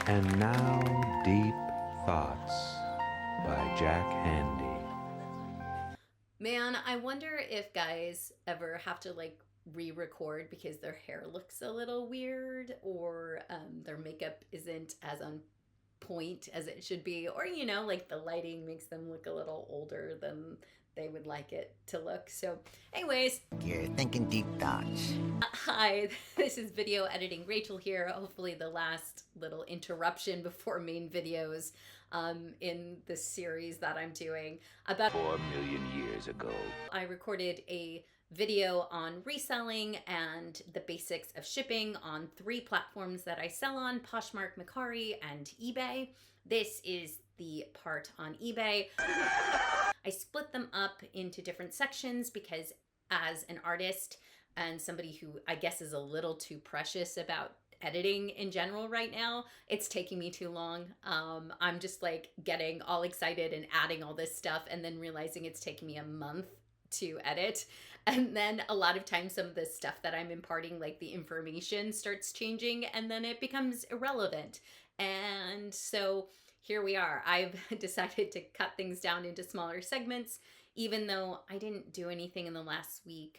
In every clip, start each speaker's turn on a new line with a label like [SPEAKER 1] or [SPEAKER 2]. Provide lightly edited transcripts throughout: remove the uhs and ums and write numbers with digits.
[SPEAKER 1] And now, Deep Thoughts by Jack Handy.
[SPEAKER 2] Man, I wonder if guys ever have to like re-record because their hair looks a little weird or their makeup isn't as on point as it should be, or like the lighting makes them look a little older than they would like it to look. So, anyways,
[SPEAKER 3] You're thinking deep thoughts.
[SPEAKER 2] hi, this is video editing Rachel here. Hopefully, the last little interruption before main videos in this series that I'm doing. About
[SPEAKER 4] 4 million years ago,
[SPEAKER 2] I recorded a video on reselling and the basics of shipping on 3 platforms that I sell on: Poshmark, Mercari, and eBay. This is the part on eBay. I split them up into different sections because as an artist and somebody who I guess is a little too precious about editing in general right now, it's taking me too long. I'm just like getting all excited and adding all this stuff and then realizing it's taking me a month to edit. And then a lot of times some of the stuff that I'm imparting, like the information, starts changing and then it becomes irrelevant. And so here we are. I've decided to cut things down into smaller segments, even though I didn't do anything in the last week.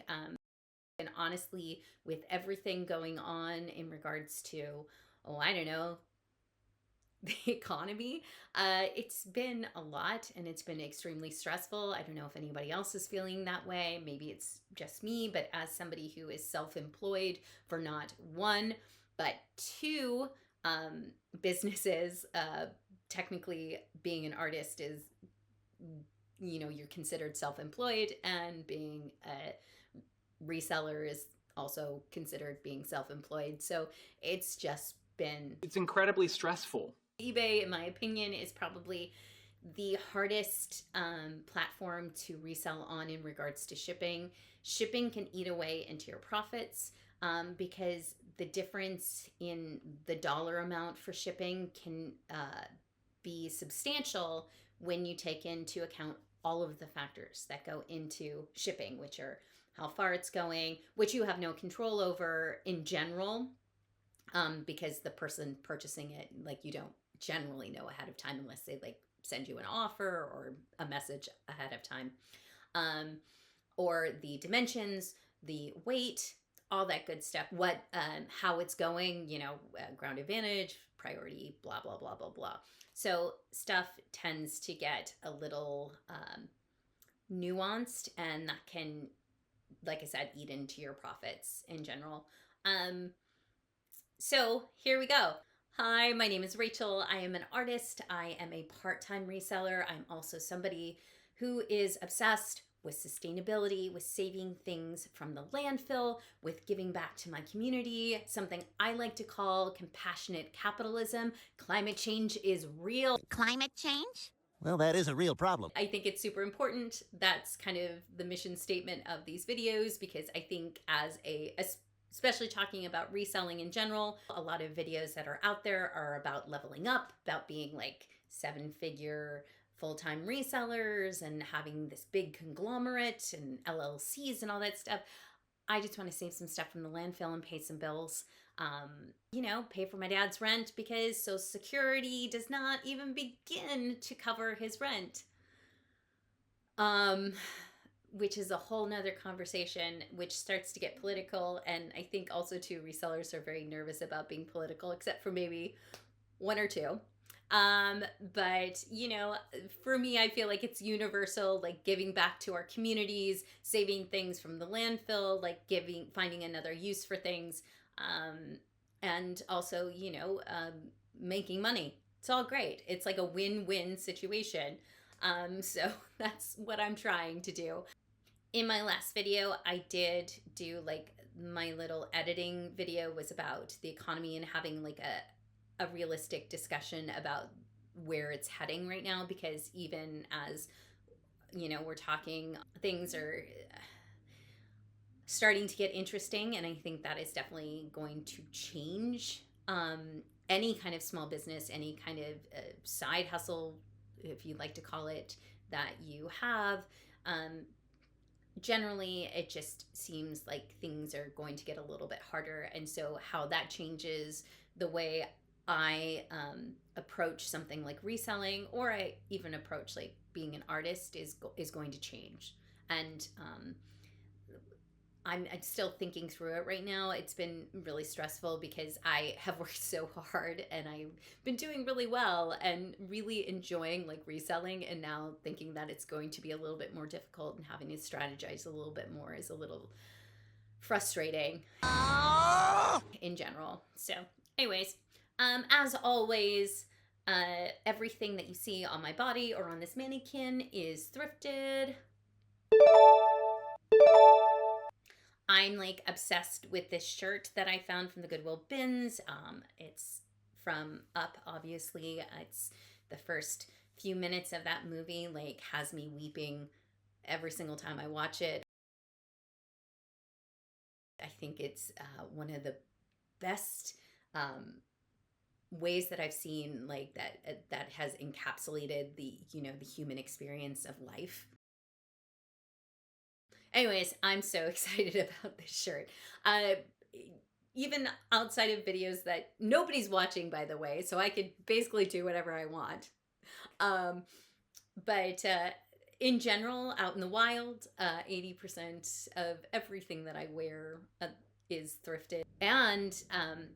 [SPEAKER 2] And honestly, with everything going on in regards to, I don't know, the economy, it's been a lot and it's been extremely stressful. I don't know if anybody else is feeling that way. Maybe it's just me, but as somebody who is self-employed for not one, but 2 businesses, technically being an artist is, you're considered self-employed, and being a reseller is also considered being self-employed. So it's just been,
[SPEAKER 5] it's incredibly stressful.
[SPEAKER 2] eBay, in my opinion, is probably the hardest platform to resell on in regards to shipping. Shipping can eat away into your profits because the difference in the dollar amount for shipping can be substantial when you take into account all of the factors that go into shipping, which are how far it's going, which you have no control over in general, because the person purchasing it, like, you don't generally know ahead of time unless they like send you an offer or a message ahead of time, or the dimensions, the weight, all that good stuff, what how it's going, ground advantage, priority, blah blah blah blah blah. So stuff tends to get a little nuanced, and that can, like I said, eat into your profits in general. So here we go. Hi, my name is Rachel. I am an artist. I am a part-time reseller. I'm also somebody who is obsessed with sustainability, with saving things from the landfill, with giving back to my community, something I like to call compassionate capitalism. Climate change is real.
[SPEAKER 3] Climate change? Well, that is a real problem.
[SPEAKER 2] I think it's super important. That's kind of the mission statement of these videos, because I think especially talking about reselling in general, a lot of videos that are out there are about leveling up, about being like 7-figure full-time resellers and having this big conglomerate and LLCs and all that stuff. I just want to save some stuff from the landfill and pay some bills. Pay for my dad's rent because Social Security does not even begin to cover his rent. Which is a whole nother conversation, which starts to get political. And I think also too, resellers are very nervous about being political, except for maybe 1 or 2. But for me, I feel like it's universal, like giving back to our communities, saving things from the landfill, like finding another use for things, and also, making money. It's all great. It's like a win-win situation. So that's what I'm trying to do. In my last video, I did do like my little editing video was about the economy and having like a realistic discussion about where it's heading right now, because even as we're talking, things are starting to get interesting, and I think that is definitely going to change. Any kind of small business, any kind of side hustle, if you'd like to call it, that you have, generally it just seems like things are going to get a little bit harder. And so how that changes the way I approach something like reselling, or I even approach like being an artist is going to change. And I'm still thinking through it right now. It's been really stressful because I have worked so hard and I've been doing really well and really enjoying like reselling, and now thinking that it's going to be a little bit more difficult and having to strategize a little bit more is a little frustrating in general. So anyways, as always, everything that you see on my body or on this mannequin is thrifted. I'm like obsessed with this shirt that I found from the Goodwill bins. It's from Up, obviously. It's the first few minutes of that movie, like, has me weeping every single time I watch it. I think it's one of the best ways that I've seen, like, that has encapsulated the, you know, the human experience of life. Anyways, I'm so excited about this shirt. Even outside of videos that nobody's watching, by the way, so I could basically do whatever I want. But in general, out in the wild, 80% of everything that I wear is thrifted. And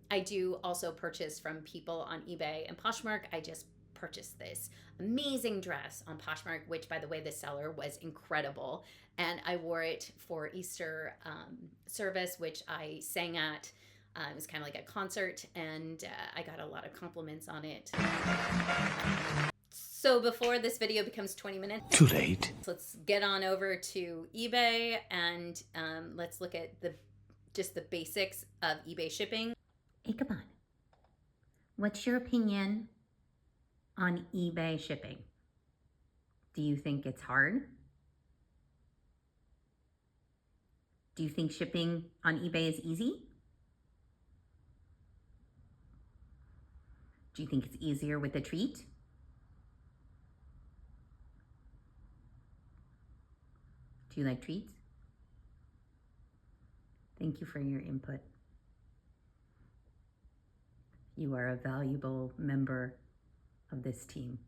[SPEAKER 2] I do also purchase from people on eBay and Poshmark. I just purchased this amazing dress on Poshmark, which, by the way, the seller was incredible. And I wore it for Easter service, which I sang at. It was kind of like a concert, and I got a lot of compliments on it. So before this video becomes 20 minutes,
[SPEAKER 1] Too late.
[SPEAKER 2] let's get on over to eBay and let's look at just the basics of eBay shipping. Hey, come on. What's your opinion on eBay shipping? Do you think it's hard? Do you think shipping on eBay is easy? Do you think it's easier with a treat? Do you like treats? Thank you for your input. You are a valuable member of this team.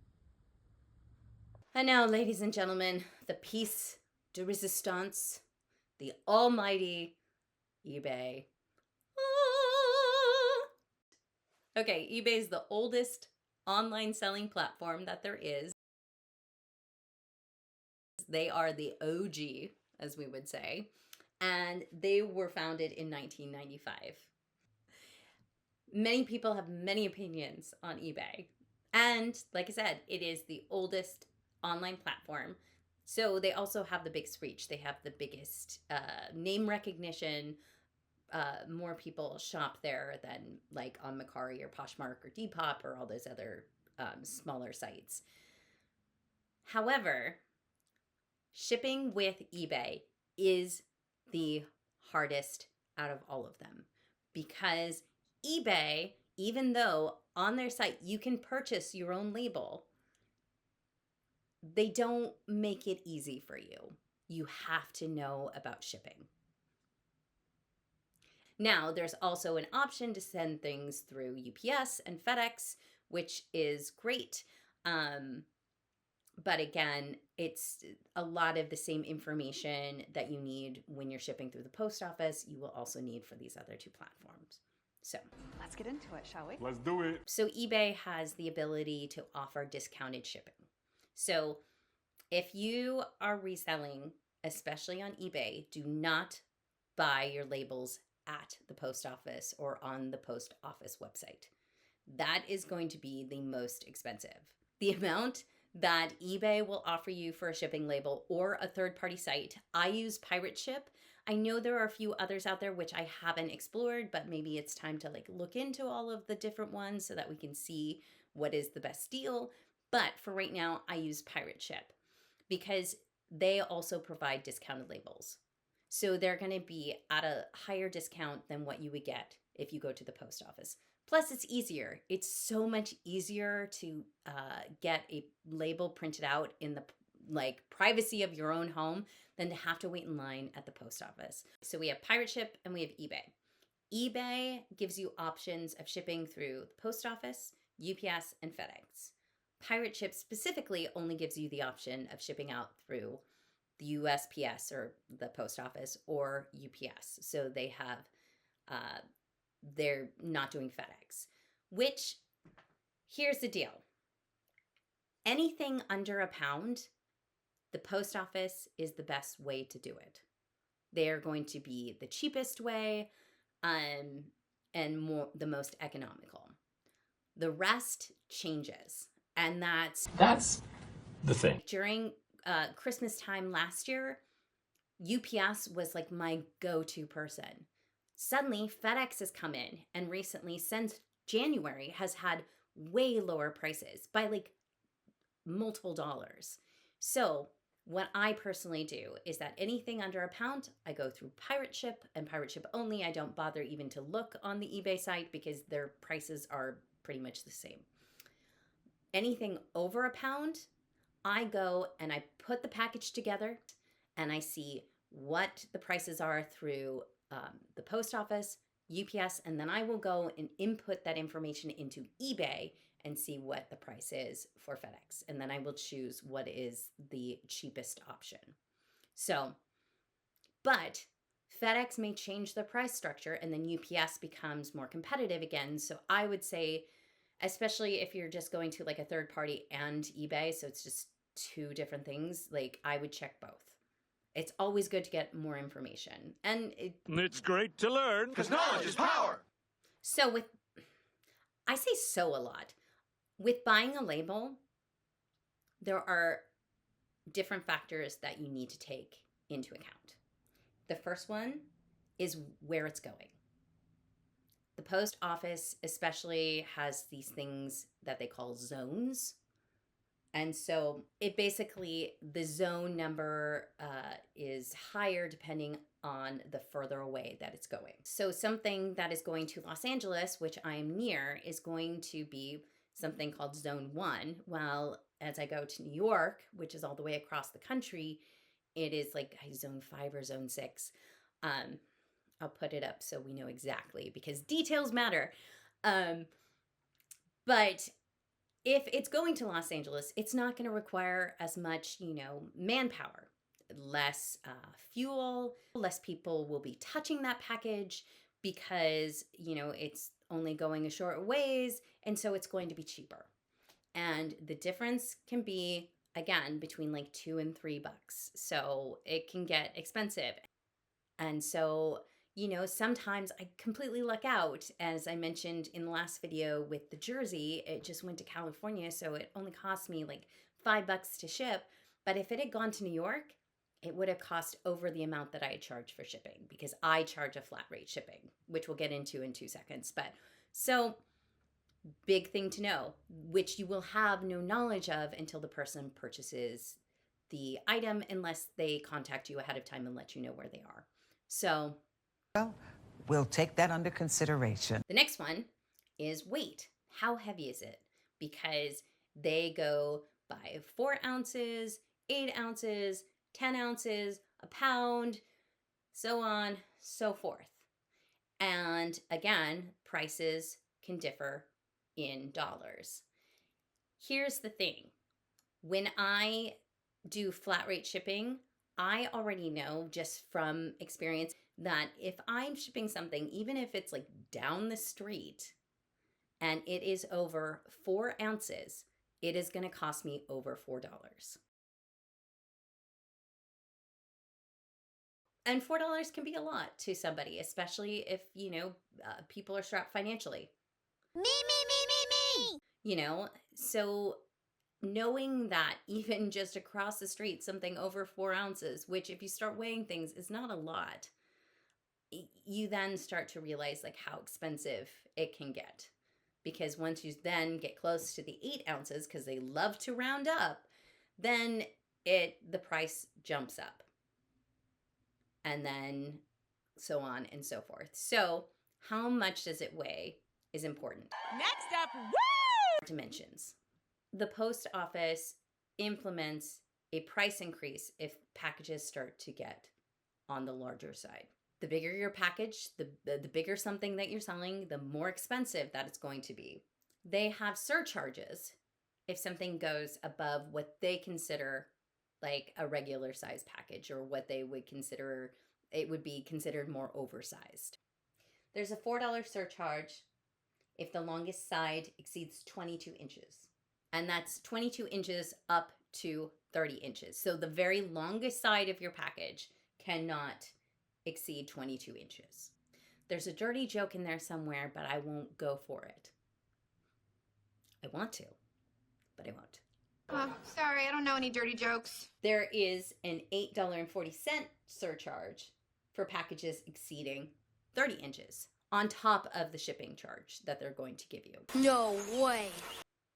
[SPEAKER 2] And now, ladies and gentlemen, the piece de resistance, the almighty eBay. Okay, eBay is the oldest online selling platform that there is. They are the OG, as we would say, and they were founded in 1995. Many people have many opinions on eBay. And like I said, it is the oldest online platform. So they also have the biggest reach. They have the biggest name recognition. More people shop there than like on Mercari or Poshmark or Depop or all those other smaller sites. However, shipping with eBay is the hardest out of all of them, because eBay, even though on their site you can purchase your own label, they don't make it easy for you. You have to know about shipping. Now, there's also an option to send things through UPS and FedEx, which is great. But again, it's a lot of the same information that you need when you're shipping through the post office, you will also need for these other two platforms. So
[SPEAKER 4] let's get into it, shall we?
[SPEAKER 5] Let's do it.
[SPEAKER 2] So eBay has the ability to offer discounted shipping. So if you are reselling, especially on eBay, do not buy your labels at the post office or on the post office website. That is going to be the most expensive. The amount that eBay will offer you for a shipping label or a third-party site, I use Pirate Ship. I know there are a few others out there which I haven't explored, but maybe it's time to like look into all of the different ones so that we can see what is the best deal. But for right now, I use Pirate Ship because they also provide discounted labels. So they're going to be at a higher discount than what you would get if you go to the post office. Plus, it's easier. It's so much easier to get a label printed out in the privacy of your own home than to have to wait in line at the post office. So we have Pirate Ship and we have eBay. eBay gives you options of shipping through the post office, UPS, and FedEx. Pirate Ship specifically only gives you the option of shipping out through the USPS or the post office or UPS. So they have, they're not doing FedEx, which, here's the deal. Anything under a pound, the post office is the best way to do it. They are going to be the cheapest way, and the most economical. The rest changes, and that's
[SPEAKER 4] the thing.
[SPEAKER 2] during Christmas time last year, UPS was like my go-to person. Suddenly, FedEx has come in, and recently, since January, has had way lower prices by like multiple dollars. So what I personally do is that anything under a pound, I go through Pirate Ship and Pirate Ship only. I don't bother even to look on the eBay site because their prices are pretty much the same. Anything over a pound, I go and I put the package together and I see what the prices are through the post office, UPS, and then I will go and input that information into eBay and see what the price is for FedEx. And then I will choose what is the cheapest option. So, but FedEx may change their price structure and then UPS becomes more competitive again. So I would say, especially if you're just going to like a third party and eBay, so it's just two different things, like I would check both. It's always good to get more information. And
[SPEAKER 4] It's great to learn.
[SPEAKER 5] Because knowledge is power.
[SPEAKER 2] So I say so a lot. With buying a label, there are different factors that you need to take into account. The first one is where it's going. The post office especially has these things that they call zones. And so it basically, the zone number is higher depending on the further away that it's going. So something that is going to Los Angeles, which I am near, is going to be something called Zone 1. While as I go to New York, which is all the way across the country, it is like Zone 5 or Zone 6. I'll put it up so we know exactly because details matter. But if it's going to Los Angeles, it's not going to require as much, manpower, less fuel, less people will be touching that package because, it's only going a short ways. And so it's going to be cheaper. And the difference can be, again, between like $2 and $3. So it can get expensive. And so, sometimes I completely luck out. As I mentioned in the last video with the jersey, it just went to California. So it only cost me like $5 to ship. But if it had gone to New York, it would have cost over the amount that I had charged for shipping because I charge a flat rate shipping, which we'll get into in 2 seconds. But so big thing to know, which you will have no knowledge of until the person purchases the item, unless they contact you ahead of time and let you know where they are. So
[SPEAKER 6] Well, we'll take that under consideration.
[SPEAKER 2] the next one is weight. How heavy is it? Because they go by 4 ounces, 8 ounces, 10 ounces, a pound, so on, so forth. And again, prices can differ in dollars. Here's the thing. When I do flat rate shipping, I already know just from experience that if I'm shipping something, even if it's like down the street and it is over 4 ounces, it is going to cost me over $4. And $4 can be a lot to somebody, especially if, people are strapped financially.
[SPEAKER 3] Me.
[SPEAKER 2] So knowing that even just across the street, something over 4 ounces, which if you start weighing things is not a lot, you then start to realize like how expensive it can get. Because once you then get close to the 8 ounces, because they love to round up, then the price jumps up. And then so on and so forth. So how much does it weigh is important.
[SPEAKER 7] Next up, woo!
[SPEAKER 2] Dimensions. The post office implements a price increase if packages start to get on the larger side. The bigger your package, the bigger something that you're selling, the more expensive that it's going to be. They have surcharges if something goes above what they consider like a regular size package, or what they would consider, it would be considered more oversized. There's a $4 surcharge if the longest side exceeds 22 inches. And that's 22 inches up to 30 inches. So the very longest side of your package cannot exceed 22 inches. There's a dirty joke in there somewhere, but I won't go for it. I want to, but I won't.
[SPEAKER 5] Oh, sorry, I don't know any dirty jokes.
[SPEAKER 2] There is an $8.40 surcharge for packages exceeding 30 inches on top of the shipping charge that they're going to give you.
[SPEAKER 5] No way.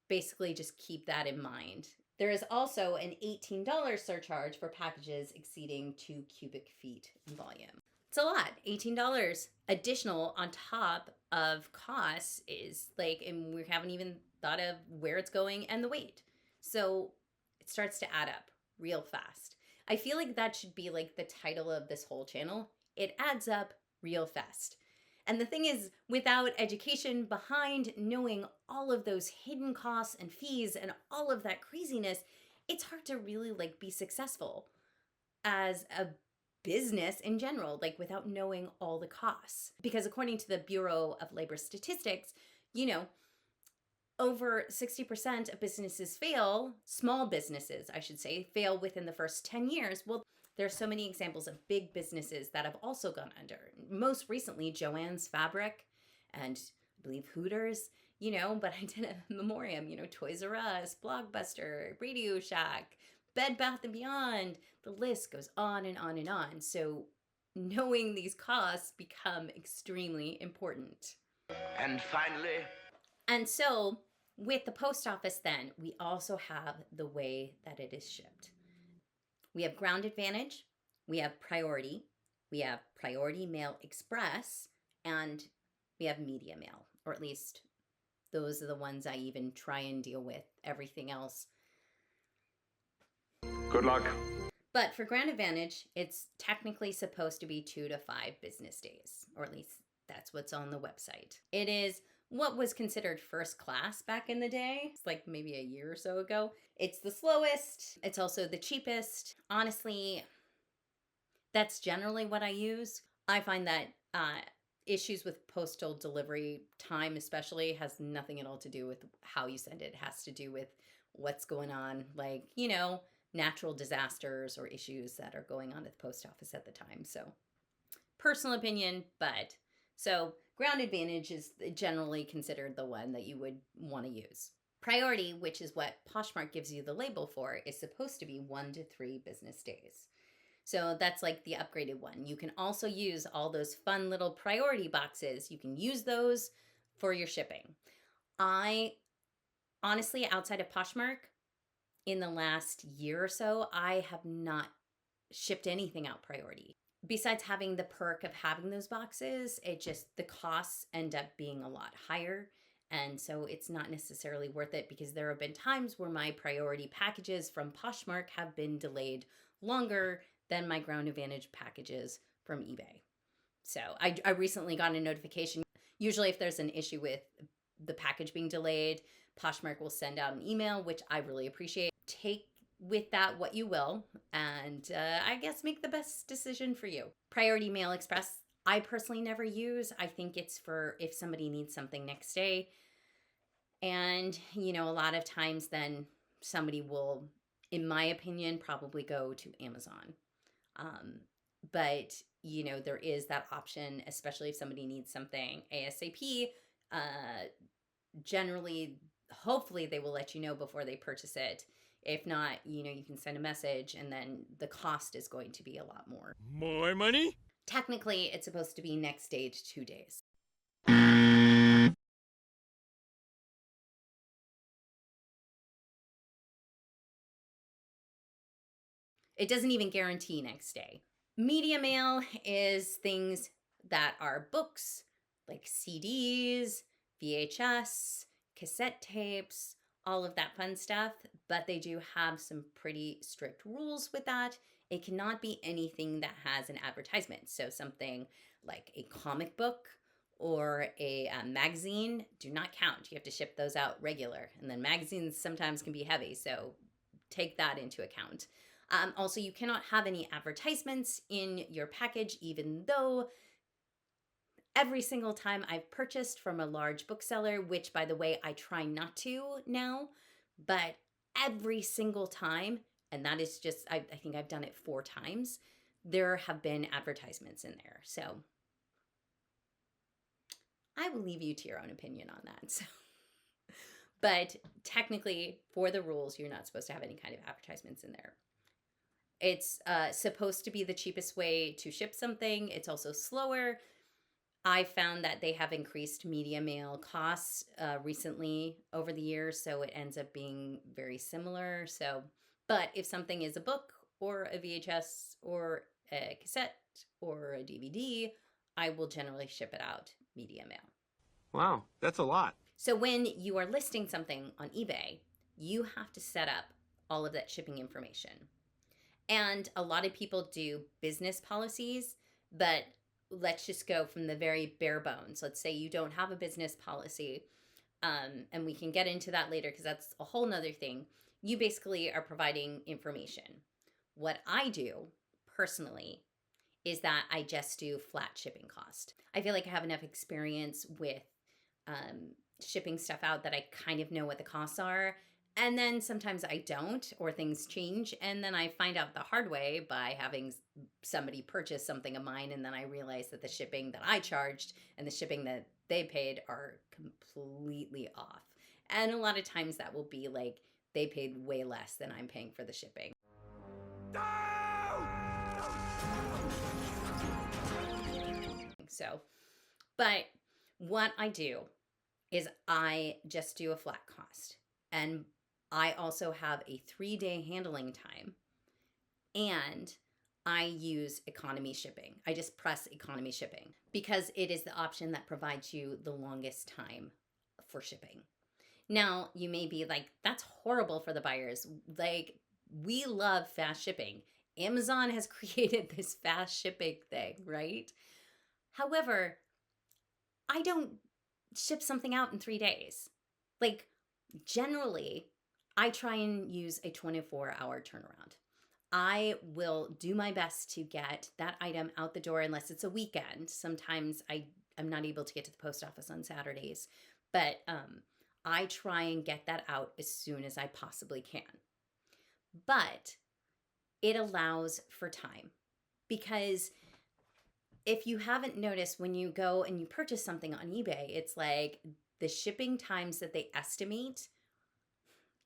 [SPEAKER 2] Basically, just keep that in mind. There is also an $18 surcharge for packages exceeding 2 cubic feet in volume. It's a lot. $18 additional on top of costs is like, and we haven't even thought of where it's going and the weight. So it starts to add up real fast. I feel like that should be like the title of this whole channel. It adds up real fast. And the thing is, without education behind knowing all of those hidden costs and fees and all of that craziness, it's hard to really like be successful as a business in general, like without knowing all the costs. Because according to the Bureau of Labor Statistics, you know, over 60% of businesses fail, small businesses, I should say, fail within the first 10 years. Well, there's so many examples of big businesses that have also gone under. Most recently, Joann's Fabric and I believe Hooters, you know, but I did a memoriam, you know, Toys R Us, Blockbuster, Radio Shack, Bed Bath & Beyond. The list goes on and on and on. So knowing these costs become extremely important.
[SPEAKER 7] And finally...
[SPEAKER 2] And so with the post office then, we also have the way that it is shipped. We have Ground Advantage, we have Priority, we have Priority Mail Express, and we have Media Mail, or at least those are the ones I even try and deal with. Everything else.
[SPEAKER 4] Good luck.
[SPEAKER 2] But for Ground Advantage, it's technically supposed to be 2 to 5 business days, or at least that's what's on the website. It is what was considered first class back in the day. It's like maybe a year or so ago. It's the slowest. It's also the cheapest. Honestly, that's generally what I use. I find that issues with postal delivery time especially has nothing at all to do with how you send it. It has to do with what's going on, like, you know, natural disasters or issues that are going on at the post office at the time. So personal opinion, but so Ground Advantage is generally considered the one that you would want to use. Priority, which is what Poshmark gives you the label for, is supposed to be 1 to 3 business days. So that's like the upgraded one. You can also use all those fun little priority boxes. You can use those for your shipping. I honestly, outside of Poshmark, in the last year or so, I have not shipped anything out priority. Besides having the perk of having those boxes, it just, the costs end up being a lot higher. And so it's not necessarily worth it, because there have been times where my priority packages from Poshmark have been delayed longer than my Ground Advantage packages from eBay. So I recently got a notification. Usually if there's an issue with the package being delayed, Poshmark will send out an email, which I really appreciate. Take with that what you will, and I guess make the best decision for you. Priority Mail Express, I personally never use. I think it's for if somebody needs something next day. And, you know, a lot of times then somebody will, in my opinion, probably go to Amazon. But, you know, there is that option, especially if somebody needs something ASAP. Generally, hopefully they will let you know before they purchase it. If not, you know, you can send a message and then the cost is going to be a lot more.
[SPEAKER 4] More money?
[SPEAKER 2] Technically, it's supposed to be next day to 2 days. It doesn't even guarantee next day. Media mail is things that are books, like CDs, VHS, cassette tapes, all of that fun stuff, but they do have some pretty strict rules with that. It cannot be anything that has an advertisement. So something like a comic book or a magazine do not count. You have to ship those out regular. And then magazines sometimes can be heavy, so take that into account. Also, you cannot have any advertisements in your package, even though every single time I've purchased from a large bookseller, which by the way, I try not to now, but every single time, and that is just, I think I've done it 4 times, there have been advertisements in there. So I will leave you to your own opinion on that. So, but technically, for the rules, you're not supposed to have any kind of advertisements in there. It's supposed to be the cheapest way to ship something. It's also slower. I found that they have increased media mail costs recently over the years, so it ends up being very similar. So, but if something is a book or a VHS or a cassette or a DVD, I will generally ship it out media mail.
[SPEAKER 4] Wow, that's a lot.
[SPEAKER 2] So when you are listing something on eBay, you have to set up all of that shipping information. And a lot of people do business policies, but let's just go from the very bare bones. Let's say you don't have a business policy, and we can get into that later because that's a whole nother thing. You basically are providing information. What I do personally is that I just do flat shipping cost. I feel like I have enough experience with shipping stuff out that I kind of know what the costs are. And then sometimes I don't, or things change. And then I find out the hard way by having somebody purchase something of mine. And then I realize that the shipping that I charged and the shipping that they paid are completely off. And a lot of times that will be like they paid way less than I'm paying for the shipping. So, but what I do is I just do a flat cost. And I also have a 3-day handling time, and I use economy shipping. I just press economy shipping because it is the option that provides you the longest time for shipping. Now, you may be like, that's horrible for the buyers. Like, we love fast shipping. Amazon has created this fast shipping thing, right? However, I don't ship something out in 3 days. Like, generally, I try and use a 24-hour turnaround. I will do my best to get that item out the door unless it's a weekend. Sometimes I'm not able to get to the post office on Saturdays, but I try and get that out as soon as I possibly can. But it allows for time, because if you haven't noticed, when you go and you purchase something on eBay, it's like the shipping times that they estimate,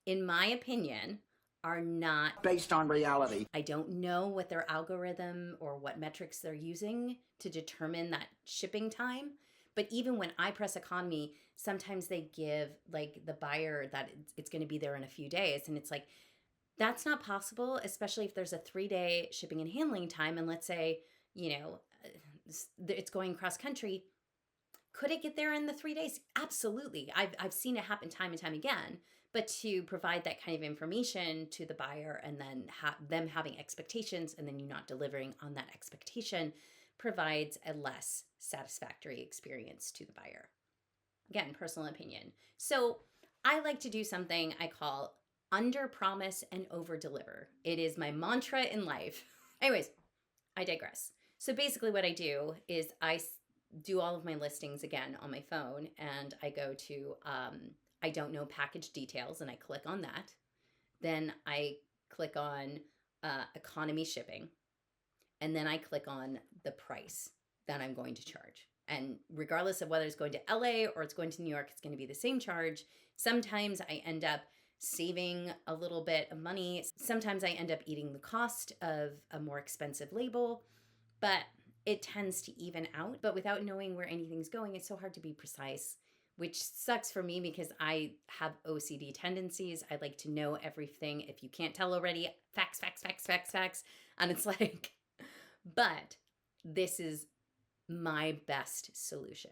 [SPEAKER 2] in my opinion, are not
[SPEAKER 7] based on reality.
[SPEAKER 2] I don't know what their algorithm or what metrics they're using to determine that shipping time. But even when I press economy, sometimes they give like the buyer that it's going to be there in a few days. And it's like, that's not possible, especially if there's a 3-day shipping and handling time. And let's say, it's going cross country. Could it get there in the 3 days? Absolutely. I've seen it happen time and time again. But to provide that kind of information to the buyer and then them having expectations and then you not delivering on that expectation provides a less satisfactory experience to the buyer. Again, personal opinion. So I like to do something I call under promise and over deliver. It is my mantra in life. Anyways, I digress. So basically what I do is I do all of my listings again on my phone, and I go to I don't know package details, and I click on that. Then I click on economy shipping, and then I click on the price that I'm going to charge. And regardless of whether it's going to LA or it's going to New York, it's going to be the same charge. Sometimes I end up saving a little bit of money. Sometimes I end up eating the cost of a more expensive label, but it tends to even out. But without knowing where anything's going, it's so hard to be precise, which sucks for me because I have OCD tendencies. I like to know everything. If you can't tell already, facts. And it's like, but this is my best solution.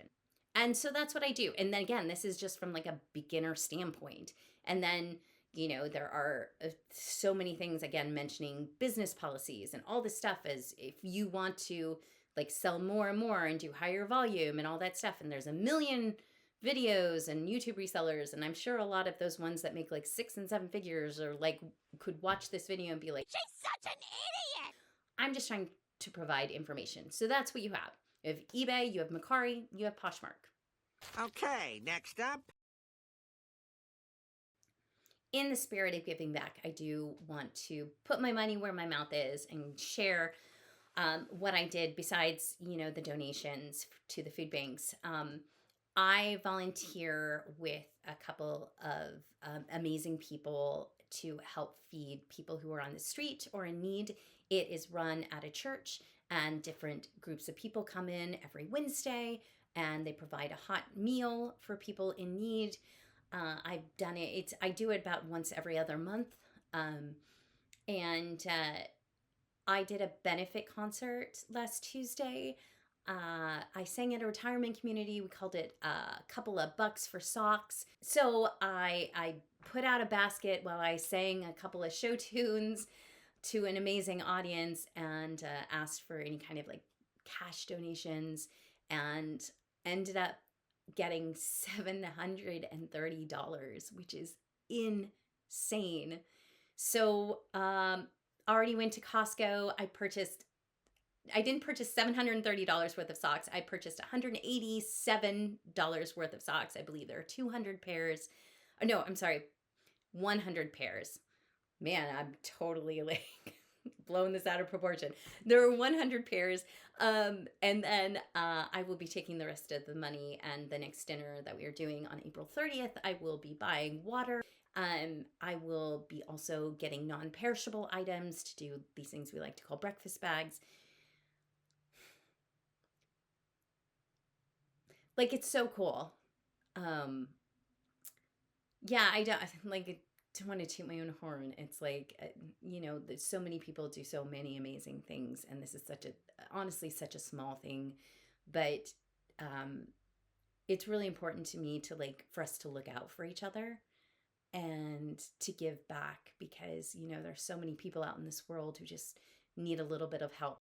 [SPEAKER 2] And so that's what I do. And then again, this is just from like a beginner standpoint. And then, You know, there are so many things, again, mentioning business policies and all this stuff, as if you want to like sell more and more and do higher volume and all that stuff. And there's a million videos and YouTube resellers. And I'm sure a lot of those ones that make like 6 and 7 figures or like could watch this video and be like, she's such an idiot. I'm just trying to provide information. So that's what you have. You have eBay, you have Mercari, you have Poshmark.
[SPEAKER 3] Okay, next up.
[SPEAKER 2] In the spirit of giving back, I do want to put my money where my mouth is and share what I did besides, you know, the donations to the food banks. I volunteer with a couple of amazing people to help feed people who are on the street or in need. It is run at a church, and different groups of people come in every Wednesday, and they provide a hot meal for people in need. I've done it. I do it about once every other month. And I did a benefit concert last Tuesday. I sang at a retirement community. We called it a couple of bucks for socks. So I put out a basket while I sang a couple of show tunes to an amazing audience, and asked for any kind of like cash donations, and ended up getting $730, which is insane. So already went to Costco. I didn't purchase $730 worth of socks. I purchased $187 worth of socks. I believe there are 200 pairs. No, I'm sorry, 100 pairs. Man, I'm totally like blowing this out of proportion. There are 100 pairs. And then I will be taking the rest of the money, and the next dinner that we are doing on April 30th, I will be buying water. I will be also getting non-perishable items to do these things we like to call breakfast bags. Like, it's so cool. Yeah, I don't like to want to toot my own horn. It's like, you know, there's so many people do so many amazing things, and this is honestly such a small thing, but it's really important to me to for us to look out for each other and to give back, because, you know, there's so many people out in this world who just need a little bit of help.